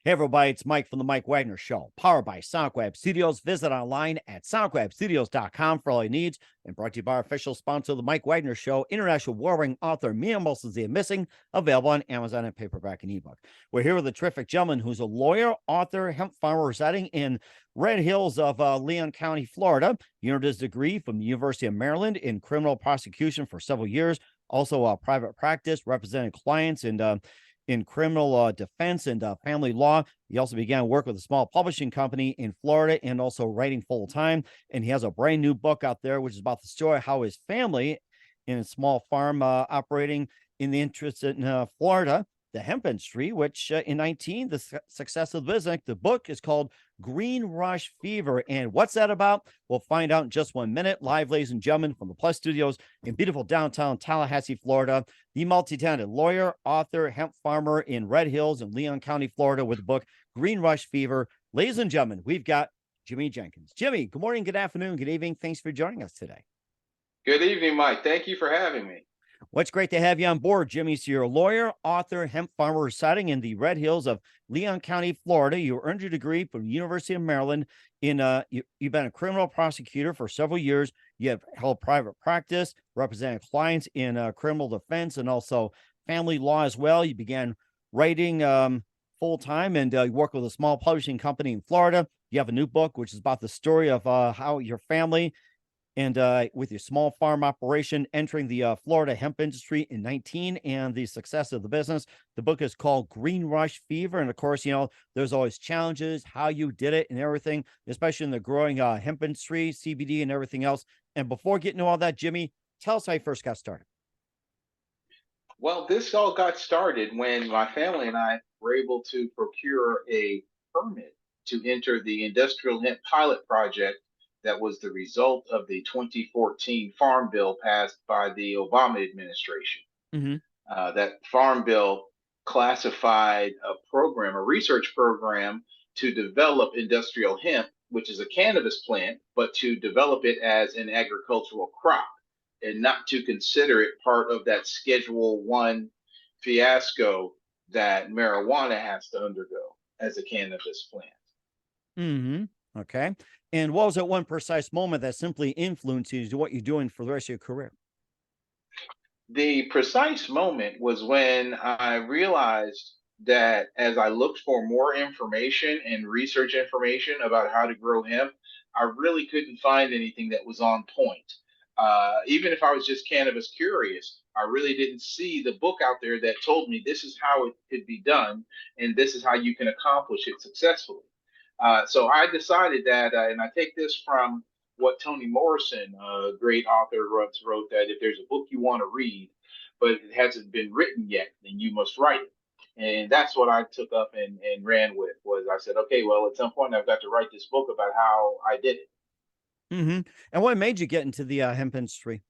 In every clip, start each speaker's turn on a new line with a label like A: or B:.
A: Hey, everybody, it's Mike from the Mike Wagner Show, powered by SonicWeb Studios. Visit online at sonicwebstudios.com for all your needs. And brought to you by our official sponsor, the Mike Wagner Show, international war-ring author Mia Molson's Missing, available on Amazon and paperback and ebook. We're here with a terrific gentleman who's a lawyer, author, hemp farmer residing in Red Hills of Leon County, Florida. He earned his degree from the University of Maryland in criminal prosecution for several years. Also, private practice, representing clients and in criminal defense and family law. He also began work with a small publishing company in Florida and also writing full time. And he has a brand new book out there, which is about the story of how his family in a small farm operating in the interest in Florida, the hemp industry, which in 19, the success of the business. The book is called Green Rush Fever. And what's that about? We'll find out in just 1 minute. Live, ladies and gentlemen, from the Plus Studios in beautiful downtown Tallahassee, Florida, the multi-talented lawyer, author, hemp farmer in Red Hills in Leon County, Florida, with the book Green Rush Fever. Ladies and gentlemen, we've got Jimmy Jenkins. Jimmy, good morning, good afternoon, good evening. Thanks for joining us today.
B: Good evening, Mike. Thank you for having me.
A: Well, it's great to have you on board, Jimmy. So you're a lawyer, author, hemp farmer residing in the Red Hills of Leon County, Florida. You earned your degree from the University of Maryland. You've been a criminal prosecutor for several years. You have held private practice, representing clients in criminal defense and also family law as well. You began writing full time and you work with a small publishing company in Florida. You have a new book, which is about the story of how your family and with your small farm operation entering the Florida hemp industry in 19 and the success of the business. The book is called Green Rush Fever. And of course, there's always challenges, how you did it and everything, especially in the growing hemp industry, CBD and everything else. And before getting to all that, Jimmy, tell us how you first got started.
B: Well, this all got started when my family and I were able to procure a permit to enter the industrial hemp pilot project that was the result of the 2014 Farm Bill passed by the Obama administration.
A: Mm-hmm.
B: That Farm Bill classified a research program to develop industrial hemp, which is a cannabis plant, but to develop it as an agricultural crop and not to consider it part of that Schedule One fiasco that marijuana has to undergo as a cannabis plant.
A: Mm-hmm. Okay. And what was that one precise moment that simply influences what you're doing for the rest of your career?
B: The precise moment was when I realized that as I looked for more information and research information about how to grow hemp, I really couldn't find anything that was on point. Even if I was just cannabis curious, I really didn't see the book out there that told me this is how it could be done and this is how you can accomplish it successfully. So I decided that, and I take this from what Toni Morrison, a great author, once wrote, that if there's a book you want to read, but it hasn't been written yet, then you must write it. And that's what I took up and ran with. Was I said, okay, well, at some point I've got to write this book about how I did it.
A: Mm-hmm. And what made you get into the hemp industry?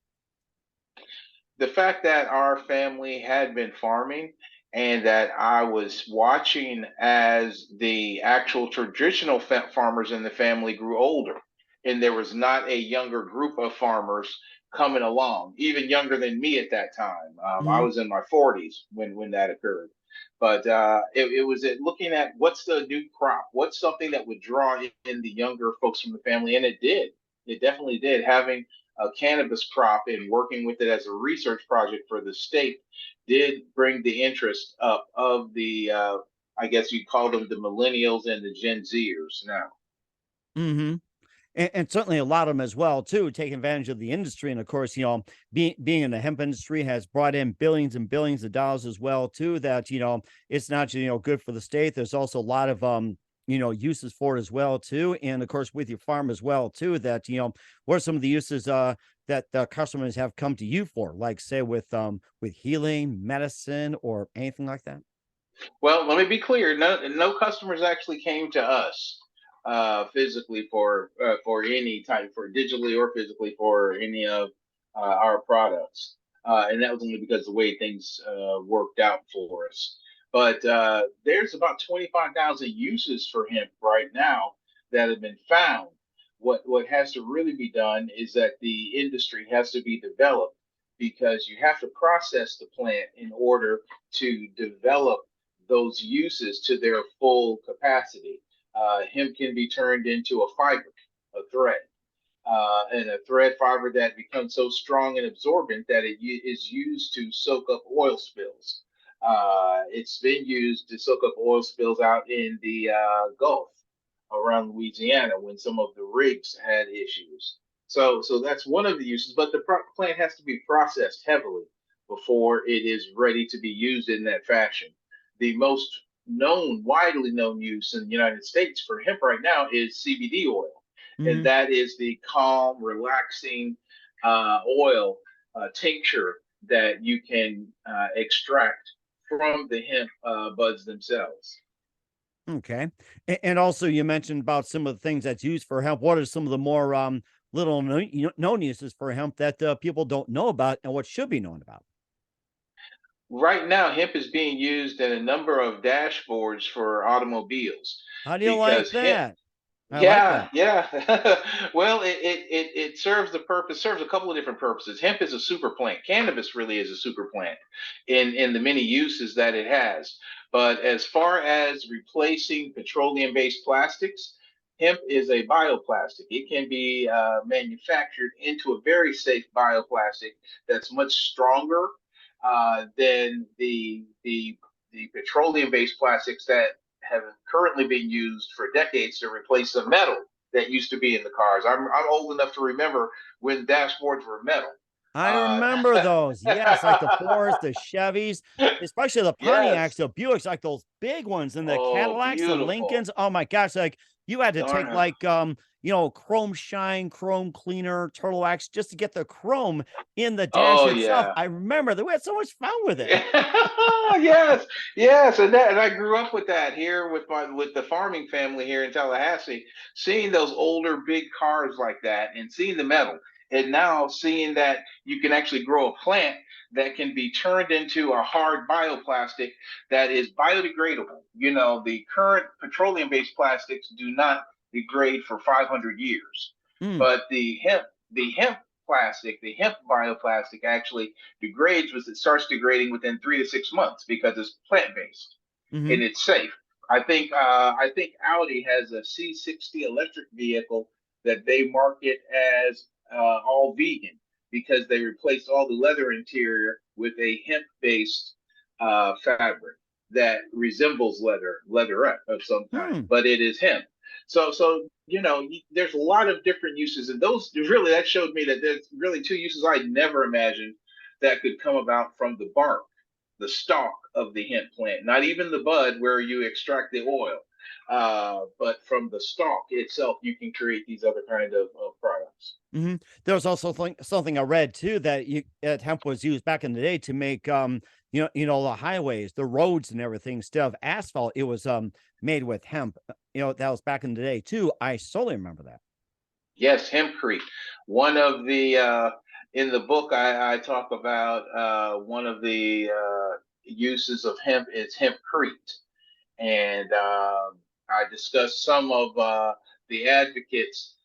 B: The fact that our family had been farming and that I was watching as the actual traditional farmers in the family grew older, and there was not a younger group of farmers coming along, even younger than me at that time. I
A: Mm-hmm.
B: was in my 40s when that occurred. But it was looking at what's the new crop, what's something that would draw in the younger folks from the family, and it did. It definitely did. Having a cannabis crop and working with it as a research project for the state did bring the interest up of the I guess you'd call them the millennials and the Gen Zers now.
A: Mm-hmm. And certainly a lot of them as well too, taking advantage of the industry. And of course, being in the hemp industry has brought in billions and billions of dollars as well too. That it's not just good for the state. There's also a lot of uses for it as well too. And of course, with your farm as well too. That what are some of the uses that the customers have come to you for, like say with healing, medicine, or anything like that?
B: Well, let me be clear. No customers actually came to us physically for any type, for digitally or physically, for any of our products, and that was only because the way things worked out for us. But there's about 25,000 uses for hemp right now that have been found. What has to really be done is that the industry has to be developed because you have to process the plant in order to develop those uses to their full capacity. Hemp can be turned into a fiber, a thread, and a thread fiber that becomes so strong and absorbent that it is used to soak up oil spills. It's been used to soak up oil spills out in the Gulf around Louisiana when some of the rigs had issues. So that's one of the uses, but the plant has to be processed heavily before it is ready to be used in that fashion. The most widely known use in the United States for hemp right now is CBD oil, and
A: Hmm.
B: that is the calm, relaxing oil tincture that you can extract from the hemp buds themselves.
A: Okay. And also, you mentioned about some of the things that's used for hemp. What are some of the more little known uses for hemp that people don't know about and what should be known about?
B: Right now, hemp is being used in a number of dashboards for automobiles
A: How do you like
B: because hemp.
A: that? I like
B: Yeah,
A: that.
B: yeah. Well, it serves the purpose, serves a couple of different purposes. Hemp is a super plant. Cannabis really is a super plant in the many uses that it has. But as far as replacing petroleum-based plastics, hemp is a bioplastic. It can be manufactured into a very safe bioplastic that's much stronger than the petroleum-based plastics that have currently been used for decades to replace the metal that used to be in the cars. I'm old enough to remember when dashboards were metal.
A: I
B: Uh,
A: remember those. Yes, like the Fords, the Chevys, especially the Pontiacs,
B: yes.
A: the Buicks, like those big ones, and the
B: Oh,
A: Cadillacs, the
B: beautiful.
A: Lincolns. Oh my gosh, like you had to
B: Darn
A: take
B: them.
A: like chrome shine, chrome cleaner, turtle wax just to get the chrome in the dash
B: Oh,
A: itself.
B: yeah.
A: I remember that we had so much fun with it.
B: Yes, yes, and I grew up with that here with the farming family here in Tallahassee, seeing those older big cars like that and seeing the metal, and now seeing that you can actually grow a plant that can be turned into a hard bioplastic that is biodegradable. You know, the current petroleum-based plastics do not degrade for 500 years,
A: Mm,
B: but the hemp plastic, the hemp bioplastic actually degrades was it starts degrading within 3 to 6 months because it's plant based
A: hmm.
B: and it's safe. I think Audi has a C60 electric vehicle that they market as all vegan because they replaced all the leather interior with a hemp based fabric that resembles leather of some kind,
A: Hmm.
B: but it is hemp. So there's a lot of different uses, and those really that showed me that there's really two uses I never imagined that could come about from the bark, the stalk of the hemp plant, not even the bud where you extract the oil, but from the stalk itself, you can create these other kind of products.
A: Hmm. There was also something I read too that hemp was used back in the day to make the highways, the roads, and everything. Instead of asphalt, it was made with hemp. That was back in the day too. I solely remember that.
B: Yes, hempcrete. One of the in the book I talk about one of the uses of hemp is hempcrete, and I discussed some of the advocates,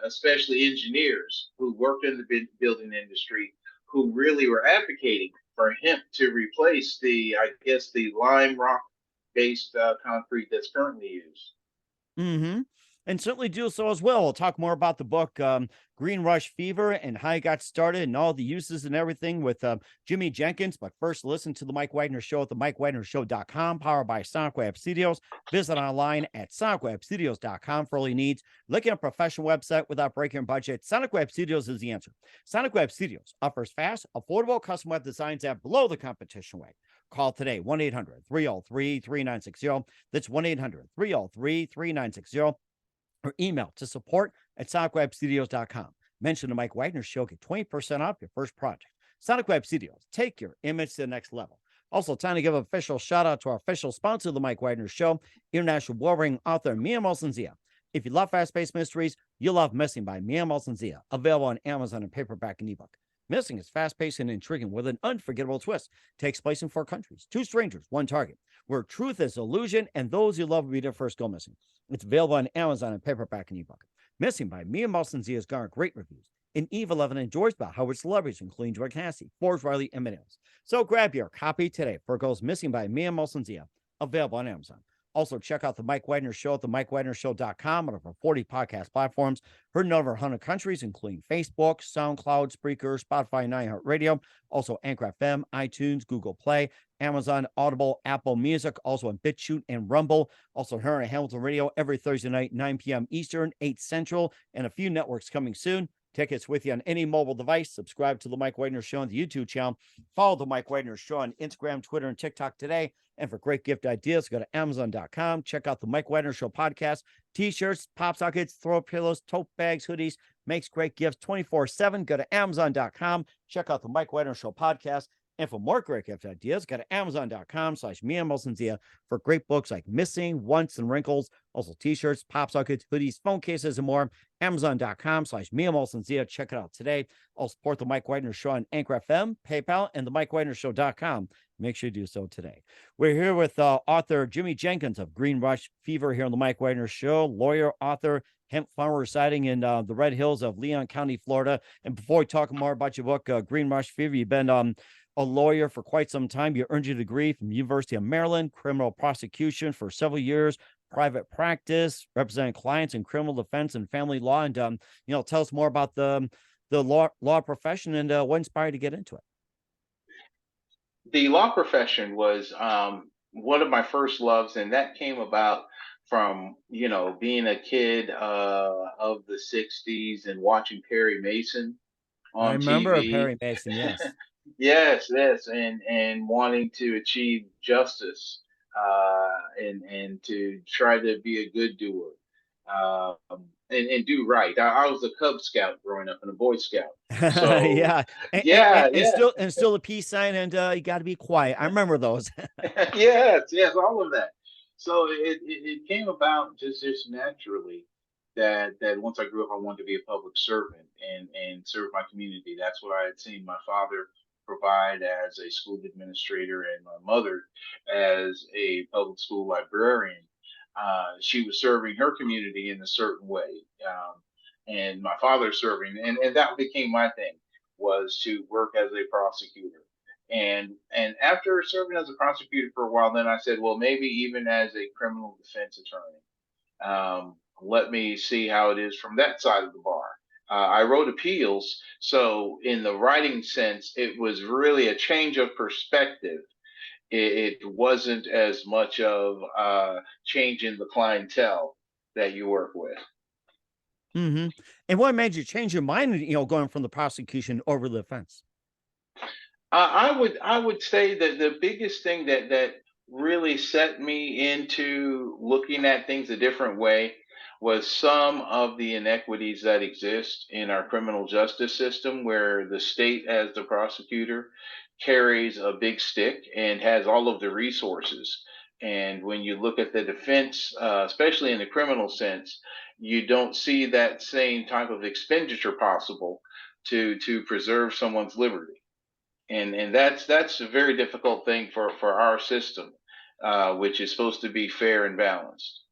B: especially engineers who worked in the building industry, who really were advocating for hemp to replace I guess, the lime rock based concrete that's currently used.
A: Hmm. And certainly do so as well. We'll talk more about the book, Green Rush Fever, and how it got started and all the uses and everything with Jimmy Jenkins. But first, listen to the Mike Wagner Show at the MikeWagnerShow.com, powered by SonicWeb Studios. Visit online at SonicWebStudios.com for all your needs. Looking at a professional website without breaking your budget, SonicWeb Studios is the answer. SonicWeb Studios offers fast, affordable custom web designs that blow the competition away. Call today, 1-800-303-3960. That's 1-800-303-3960. Or email to support@sonicwebstudios.com. Mention the Mike Wagner Show, get 20% off your first project. Sonic Web Studios, take your image to the next level. Also, time to give an official shout out to our official sponsor of the Mike Wagner Show, international war ring author Mia Molson-Zia. If you love fast-paced mysteries, you'll love Missing by Mia Molson-Zia, available on Amazon in paperback and ebook. Missing is fast-paced and intriguing with an unforgettable twist. Takes place in 4 countries, 2 strangers, 1 target, where truth is illusion and those you love will be the first go missing. It's available on Amazon in paperback and ebook. Missing by Mia Molson-Zia has garnered great reviews. And Eve 11 enjoys by Howard celebrities, including George Cassie, Forbes Riley, and many others. So grab your copy today for Girls Missing by Mia Molson-Zia, available on Amazon. Also, check out The Mike Wagner Show at themikewagnershow.com on over 40 podcast platforms. Heard in over 100 countries, including Facebook, SoundCloud, Spreaker, Spotify, and iHeartRadio. Also, Anchor FM, iTunes, Google Play, Amazon, Audible, Apple Music. Also on BitChute and Rumble. Also heard on Hamilton Radio every Thursday night, 9 p.m. Eastern, 8 Central, and a few networks coming soon. Tickets with you on any mobile device. Subscribe to The Mike Wagner Show on the YouTube channel. Follow The Mike Wagner Show on Instagram, Twitter, and TikTok today. And for great gift ideas, go to Amazon.com. Check out The Mike Wagner Show podcast. T-shirts, pop sockets, throw pillows, tote bags, hoodies. Makes great gifts 24/7. Go to Amazon.com. Check out The Mike Wagner Show podcast. And for more great gift ideas, go to Amazon.com/MeandMelson for great books like Missing, Once, and Wrinkles. Also t-shirts, pop sockets, hoodies, phone cases, and more. Amazon.com/MeandMelson. Check it out today. I'll support the Mike Wagner Show on Anchor FM, PayPal, and the MikeWagnerShow.com. Make sure you do so today. We're here with author Jimmy Jenkins of Green Rush Fever here on the Mike Wagner Show, lawyer, author, hemp farmer residing in the Red Hills of Leon County, Florida. And before we talk more about your book, Green Rush Fever, you've been a lawyer for quite some time. You earned your degree from University of Maryland, criminal prosecution for several years, private practice, representing clients in criminal defense and family law. And, tell us more about the law profession and what inspired you to get into it.
B: The law profession was one of my first loves, and that came about from being a kid of the '60s and watching Perry Mason
A: I
B: on
A: remember
B: TV.
A: Perry Mason, yes.
B: Yes, and wanting to achieve justice and to try to be a good doer and do right. I was a Cub Scout growing up and a Boy Scout, so
A: Yeah.
B: yeah,
A: And
B: yeah.
A: still a peace sign, and you got to be quiet. I remember those.
B: Yes, all of that. So it came about just naturally that once I grew up, I wanted to be a public servant and serve my community. That's what I had seen my father provide as a school administrator and my mother as a public school librarian. She was serving her community in a certain way, and my father serving, and that became my thing was to work as a prosecutor and after serving as a prosecutor for a while, then I said, well, maybe even as a criminal defense attorney, let me see how it is from that side of the bar. I wrote appeals, so in the writing sense, it was really a change of perspective. It wasn't as much of changing the clientele that you work with.
A: Mm-hmm. And what made you change your mind, going from the prosecution over the defense?
B: I would say that the biggest thing that really set me into looking at things a different way was some of the inequities that exist in our criminal justice system, where the state, as the prosecutor, carries a big stick and has all of the resources. And when you look at the defense, especially in the criminal sense, you don't see that same type of expenditure possible to preserve someone's liberty and that's a very difficult thing for our system, which is supposed to be fair and balanced.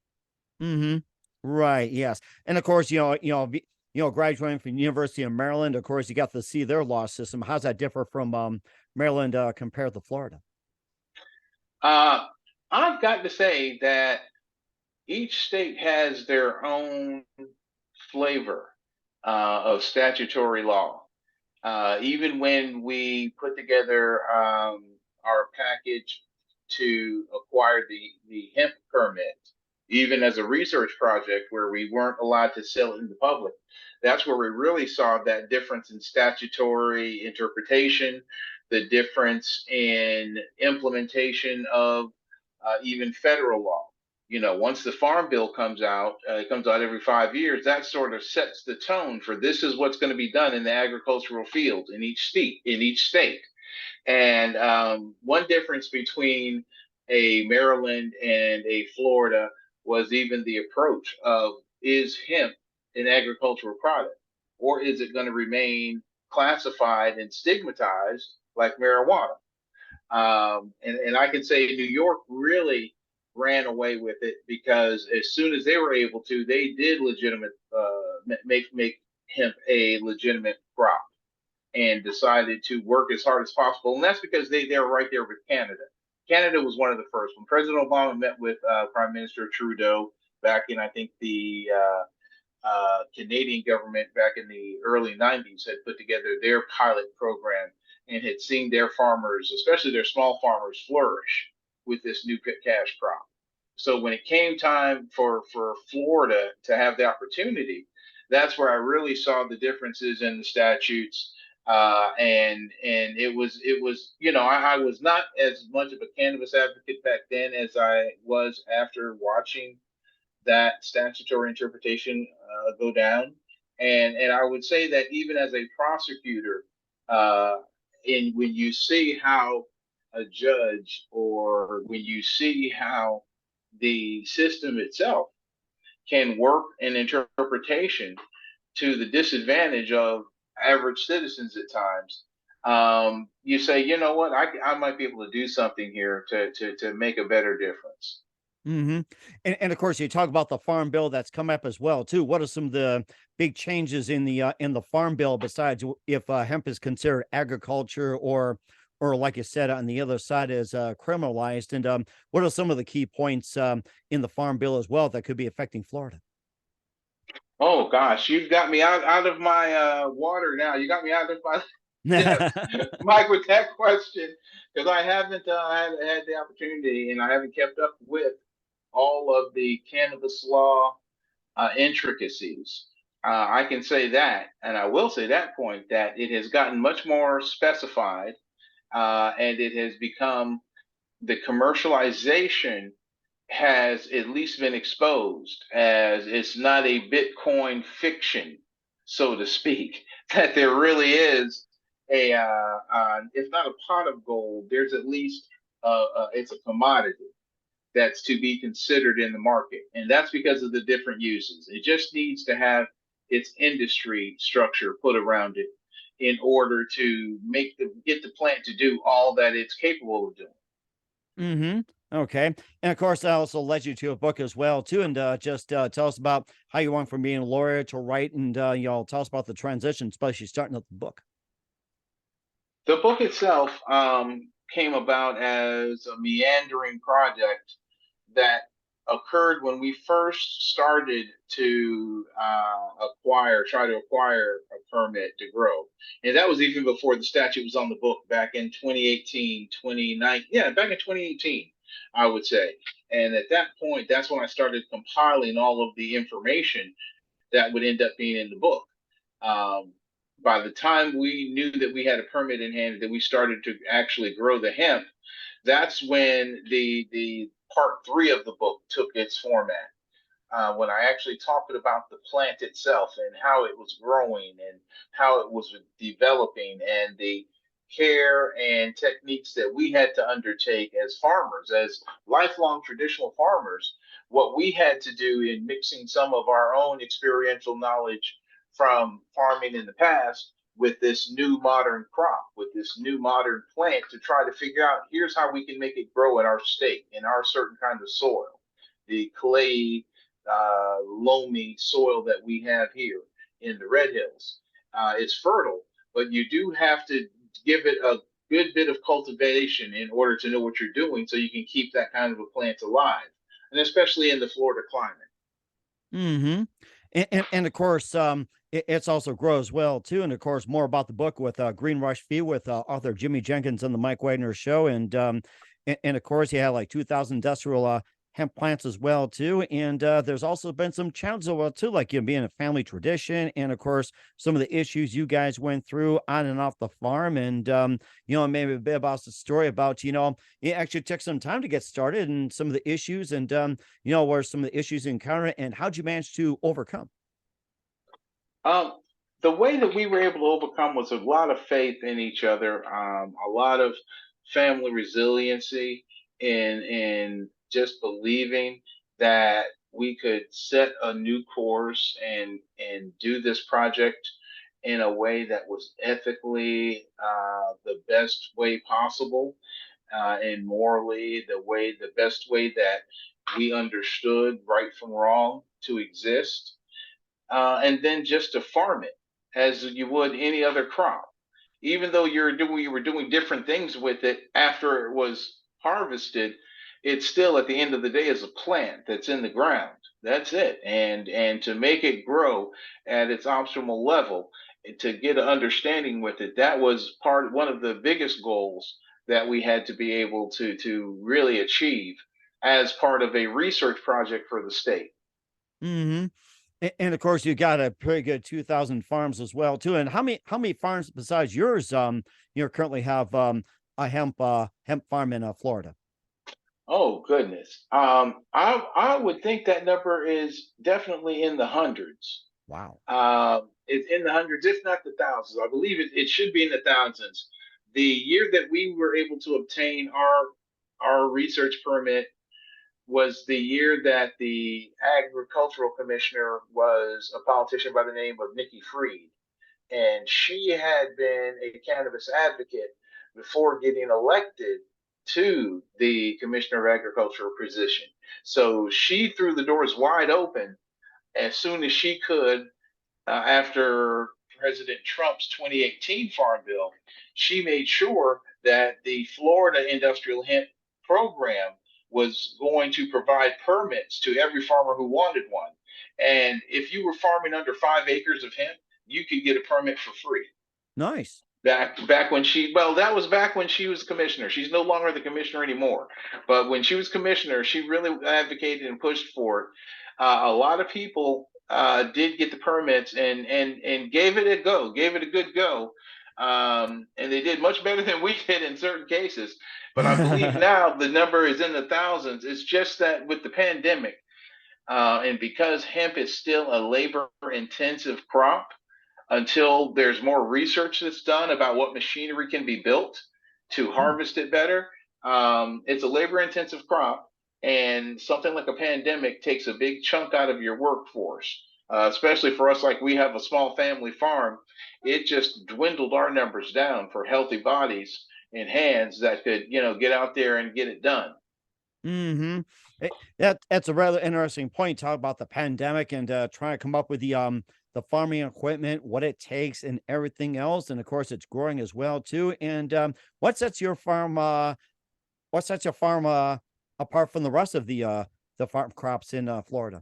A: Mm-hmm. Right. Yes. And of course, graduating from University of Maryland, of course, you got to see their law system. How's that differ from Maryland compared to Florida?
B: Uh, I've got to say that each state has their own flavor of statutory law. Even when we put together our package to acquire the hemp permit, even as a research project where we weren't allowed to sell it in the public, that's where we really saw that difference in statutory interpretation, the difference in implementation of even federal law. Once the farm bill comes out, it comes out every 5 years. That sort of sets the tone for this is what's going to be done in the agricultural field in each state. And one difference between a Maryland and a Florida was even the approach of is hemp an agricultural product, or is it going to remain classified and stigmatized like marijuana? And I can say New York really ran away with it because as soon as they were able to, they did make hemp a legitimate crop and decided to work as hard as possible. And that's because they're right there with Canada. Canada was one of the first. When President Obama met with Prime Minister Trudeau back in, I think, the Canadian government back in the early 90s had put together their pilot program and had seen their farmers, especially their small farmers, flourish with this new cash crop. So when it came time for Florida to have the opportunity, that's where I really saw the differences in the statutes. And it was I was not as much of a cannabis advocate back then as I was after watching that statutory interpretation go down. And I would say that even as a prosecutor, uh, in when you see how a judge or when you see how the system itself can work an interpretation to the disadvantage of average citizens at times, you say, you know what, I might be able to do something here to make a better difference.
A: Hmm. And of course, you talk about the farm bill that's come up as well too. What are some of the big changes in the farm bill besides if hemp is considered agriculture or like you said on the other side is criminalized? And what are some of the key points in the farm bill as well that could be affecting Florida?
B: Oh gosh, you've got me out of my water now. You got me out of my depth, Mike, with that question because I haven't had the opportunity and I haven't kept up with all of the cannabis law intricacies. I can say that, and I will say that point that it has gotten much more specified, and it has become the commercialization has at least been exposed as it's not a Bitcoin fiction, so to speak, that there really is if not a pot of gold, there's at least it's a commodity that's to be considered in the market. And that's because of the different uses. It just needs to have its industry structure put around it in order to get the plant to do all that it's capable of doing.
A: Hmm. Okay. And of course, that also led you to a book as well, too. And just tell us about how you went from being a lawyer to write, and tell us about the transition, especially starting up the book.
B: The book itself came about as a meandering project that occurred when we first started to try to acquire a permit to grow. And that was even before the statute was on the book back in 2018, 2019. Yeah, back in 2018, I would say. And at that point, that's when I started compiling all of the information that would end up being in the book. Um, by the time we knew that we had a permit in hand, that we started to actually grow the hemp, that's when the part three of the book took its format. When I actually talked about the plant itself and how it was growing and how it was developing and the care and techniques that we had to undertake as farmers, as lifelong traditional farmers, what we had to do in mixing some of our own experiential knowledge from farming in the past with this new modern crop, with this new modern plant to try to figure out here's how we can make it grow in our state, in our certain kind of soil, the clay, loamy soil that we have here in the Red Hills. It's fertile, but you do have to give it a good bit of cultivation in order to know what you're doing so you can keep that kind of a plant alive, and especially in the Florida climate.
A: Hmm. And of course, it's also grows well too. And of course, more about the book with Green Rush View with author Jimmy Jenkins on the Mike Wagner Show, and of course, you had like 2,000 industrial hemp plants as well too. And there's also been some challenges as well too, like you know, being a family tradition, and of course, some of the issues you guys went through on and off the farm, and maybe a bit about the story about it actually took some time to get started, and some of the issues, and where some of the issues you encountered, and how'd you manage to overcome?
B: Um, the way that we were able to overcome was a lot of faith in each other, a lot of family resiliency, in just believing that we could set a new course and do this project in a way that was ethically the best way possible, and morally the best way that we understood right from wrong to exist, and then just to farm it as you would any other crop. Even though you were doing different things with it after it was harvested, it still at the end of the day is a plant that's in the ground. That's it. And to make it grow at its optimal level, to get an understanding with it, that was one of the biggest goals that we had to be able to really achieve as part of a research project for the state.
A: Hmm. And of course, you got a pretty good 2,000 farms as well too. And how many farms besides yours you currently have a hemp farm in Florida?
B: Oh goodness. I would think that number is definitely in the hundreds.
A: Wow.
B: It's in the hundreds, if not the thousands. I believe it should be in the thousands. The year that we were able to obtain our research permit was the year that the agricultural commissioner was a politician by the name of Nikki Freed, and she had been a cannabis advocate before getting elected to the commissioner of agriculture position. So she threw the doors wide open as soon as she could after President Trump's 2018 Farm Bill. She made sure that the Florida Industrial Hemp Program was going to provide permits to every farmer who wanted one. And if you were farming under 5 acres of hemp, you could get a permit for free.
A: Nice.
B: Back when that was back when she was commissioner. She's no longer the commissioner anymore. But when she was commissioner, she really advocated and pushed for it. A lot of people did get the permits and gave it a go, gave it a good go. And they did much better than we did in certain cases. But I believe now the number is in the thousands. It's just that with the pandemic, and because hemp is still a labor intensive crop, until there's more research that's done about what machinery can be built to
A: Hmm.
B: harvest it better. It's a labor intensive crop, and something like a pandemic takes a big chunk out of your workforce. Especially for us, like we have a small family farm, it just dwindled our numbers down for healthy bodies and hands that could, get out there and get it done.
A: Hmm. That's a rather interesting point. Talk about the pandemic and trying to come up with the farming equipment, what it takes, and everything else. And of course, it's growing as well too. And what sets your farm? What sets your farm apart from the rest of the farm crops in Florida?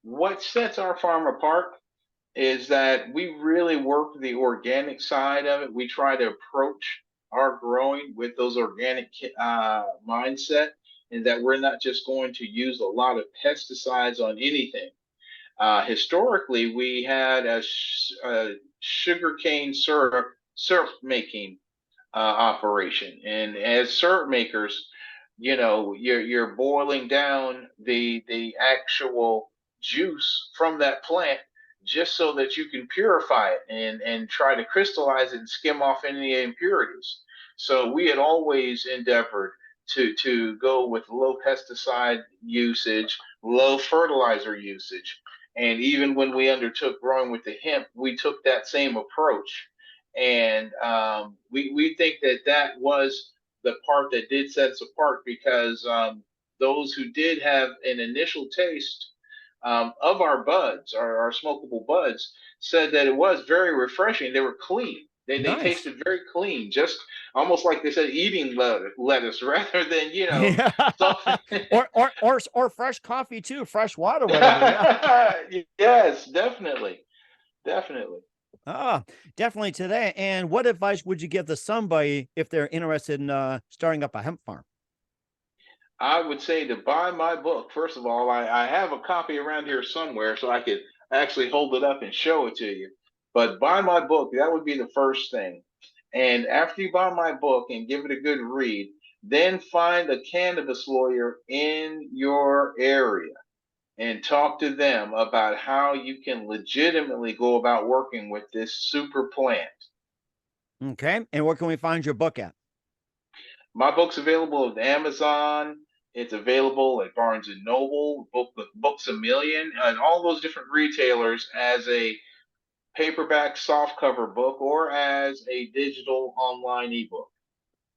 B: What sets our farm apart is that we really work the organic side of it. We try to approach our growing with those organic mindset, and that we're not just going to use a lot of pesticides on anything. Historically, we had a sugarcane syrup making operation. And as syrup makers, you're boiling down the actual juice from that plant just so that you can purify it and try to crystallize it and skim off any impurities. So we had always endeavored to go with low pesticide usage, low fertilizer usage. And even when we undertook growing with the hemp, we took that same approach. And we think that that was the part that did set us apart because those who did have an initial taste of our buds, our smokable buds, said that it was very refreshing. They were clean. They
A: Nice.
B: tasted very clean, just almost like they said eating lettuce rather than,
A: Yeah.
B: something.
A: Or fresh coffee too, fresh water, whatever. Yeah.
B: Yes, definitely. Definitely.
A: Ah, definitely today. And what advice would you give to somebody if they're interested in starting up a hemp farm?
B: I would say to buy my book. First of all, I have a copy around here somewhere, so I could actually hold it up and show it to you. But buy my book, that would be the first thing. And after you buy my book and give it a good read, then find a cannabis lawyer in your area and talk to them about how you can legitimately go about working with this super plant.
A: Okay. And where can we find your book at?
B: My book's available at Amazon. It's available at Barnes and Noble, Books a Million, and all those different retailers as a paperback softcover book or as a digital online ebook.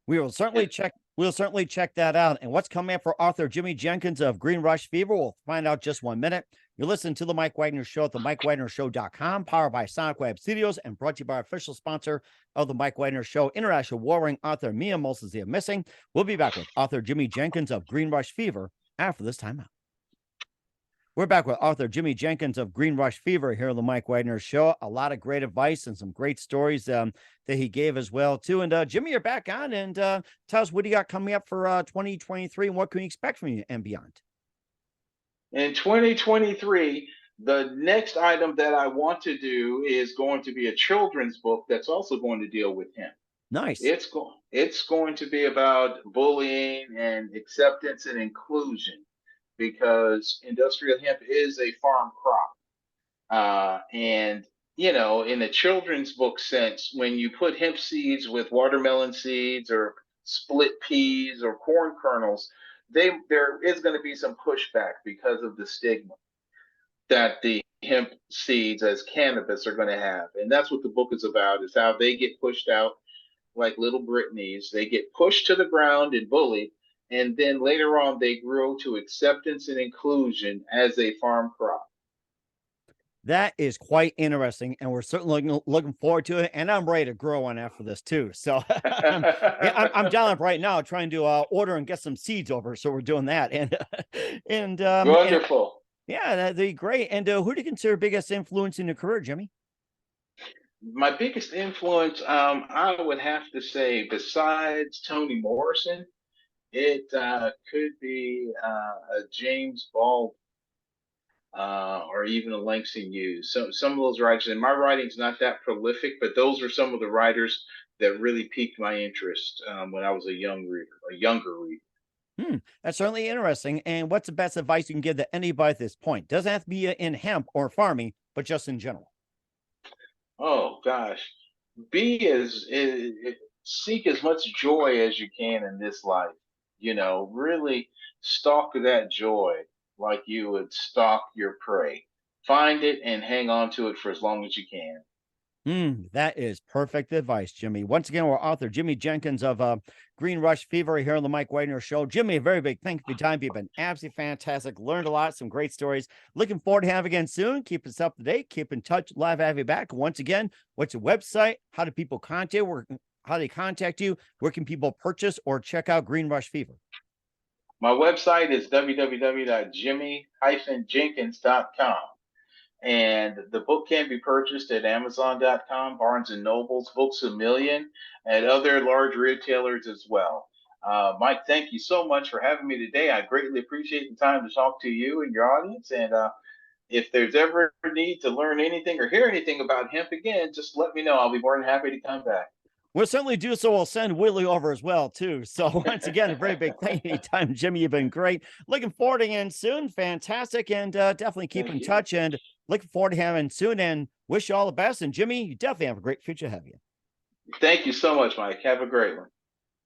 A: We will certainly
B: It,
A: check. We'll certainly check that out. And what's coming up for author Jimmy Jenkins of Green Rush Fever? We'll find out just 1 minute. You're listening to The Mike Wagner Show at the MikeWagnerShow.com, powered by Sonic Web Studios, and brought to you by our official sponsor of The Mike Wagner Show, international warring author Mia Moses Missing. We'll be back with author Jimmy Jenkins of Green Rush Fever after this timeout. We're back with author Jimmy Jenkins of Green Rush Fever here on The Mike Wagner Show. A lot of great advice and some great stories that he gave as well, too. And Jimmy, you're back on, and tell us what do you got coming up for 2023 and what can we expect from you and beyond?
B: In 2023, the next item that I want to do is going to be a children's book that's also going to deal with hemp.
A: Nice.
B: It's going to be about bullying and acceptance and inclusion, because industrial hemp is a farm crop. And in a children's book sense, when you put hemp seeds with watermelon seeds or split peas or corn kernels, there is going to be some pushback because of the stigma that the hemp seeds as cannabis are going to have. And that's what the book is about, is how they get pushed out like little Britneys. They get pushed to the ground and bullied. And then later on, they grow to acceptance and inclusion as a farm crop.
A: That is quite interesting, and we're certainly looking forward to it. And I'm ready to grow one after this too. So I'm down right now trying to order and get some seeds over. So we're doing that, and
B: Wonderful.
A: Yeah, that'd be great. And who do you consider biggest influence in your career, Jimmy?
B: My biggest influence, I would have to say, besides Toni Morrison, it could be a James Baldwin. Or even a Langston Hughes. So some of those writers, and my writing's not that prolific, but those are some of the writers that really piqued my interest when I was a younger reader.
A: That's certainly interesting. And what's the best advice you can give to anybody at this point? Doesn't have to be in hemp or farming, but just in general.
B: Oh gosh, seek as much joy as you can in this life. Really stalk that joy like you would stalk your prey. Find it and hang on to it for as long as you can.
A: That is perfect advice, Jimmy. Once again, we're author Jimmy Jenkins of Green Rush Fever here on the Mike Wagner Show. Jimmy, a very big thank you for your time. You've been absolutely fantastic. Learned a lot, some great stories. Looking forward to having you again soon. Keep us up to date. Keep in touch. Live have you back. Once again, what's your website? How do people contact you? How do they contact you? Where can people purchase or check out Green Rush Fever?
B: My website is www.jimmy-jenkins.com. And the book can be purchased at Amazon.com, Barnes & Noble's, Books A Million, and other large retailers as well. Mike, thank you so much for having me today. I greatly appreciate the time to talk to you and your audience. And if there's ever a need to learn anything or hear anything about hemp again, just let me know. I'll be more than happy to come back.
A: We'll certainly do so. We'll send Willie over as well, too. So once again, a very big thank you time, Jimmy. You've been great. Looking forward to again soon. Fantastic. And definitely keep in touch. And looking forward to having soon and wish you all the best. And Jimmy, you definitely have a great future ahead of you.
B: Thank you so much, Mike. Have a great one.